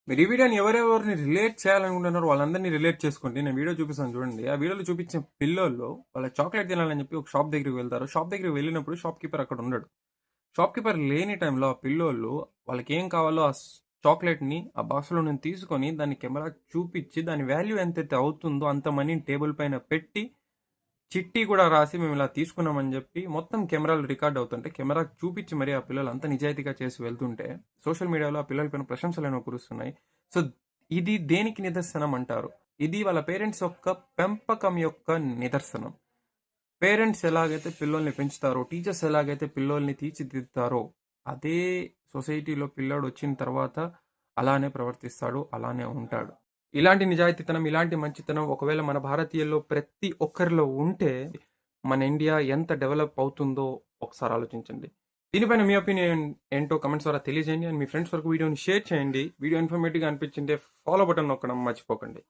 మీరు ఈ వీడియోని ఎవరెవరిని రిలేట్ చేయాలనుకుంటున్నారో వాళ్ళందరినీ రిలేట్ చేసుకోండి. నేను వీడియో చూపిస్తాను చూడండి. ఆ వీడియోలో చూపించిన పిల్లోళ్ళు వాళ్ళ చాక్లెట్ తినాలని చెప్పి ఒక షాప్ దగ్గరికి వెళ్తారు. షాప్ దగ్గరికి వెళ్ళినప్పుడు షాప్ కీపర్ అక్కడ ఉండడు. షాప్ కీపర్ లేని టైంలో ఆ పిల్లోళ్ళు వాళ్ళకి ఏం కావాలో ఆ చాక్లెట్ని ఆ బాక్స్లో నుంచి తీసుకొని దాన్ని కెమెరా చూపించి దాని వాల్యూ ఎంతైతే అవుతుందో అంత మనీని టేబుల్ పైన పెట్టి చిట్టి కూడా రాసి మేము ఇలా తీసుకున్నామని చెప్పి మొత్తం కెమెరాలు రికార్డ్ అవుతుంటే కెమెరా చూపించి మరి ఆ పిల్లలు అంత నిజాయితీగా చేసి వెళ్తుంటే సోషల్ మీడియాలో ఆ పిల్లల పైన ప్రశంసలు కురుస్తున్నాయి. సో ఇది దేనికి నిదర్శనం అంటారు? ఇది వాళ్ళ పేరెంట్స్ యొక్క పెంపకం యొక్క నిదర్శనం. పేరెంట్స్ ఎలాగైతే పిల్లల్ని పెంచుతారో, టీచర్స్ ఎలాగైతే పిల్లల్ని తీర్చిదిద్దుతారో అదే సొసైటీలో పిల్లాడు వచ్చిన తర్వాత అలానే ప్రవర్తిస్తాడు, అలానే ఉంటాడు. ఇలాంటి నిజాయితీతనం, ఇలాంటి మంచితనం ఒకవేళ మన భారతీయుల్లో ప్రతి ఒక్కరిలో ఉంటే మన ఇండియా ఎంత డెవలప్ అవుతుందో ఒకసారి ఆలోచించండి. దీనిపైన మీ ఒపీనియన్ ఏంటో కమెంట్స్ ద్వారా తెలియజేయండి అండ్ మీ ఫ్రెండ్స్ వరకు వీడియోని షేర్ చేయండి. వీడియో ఇన్ఫర్మేటివ్గా అనిపించింటే ఫాలో బటన్ నొక్కడం మర్చిపోకండి.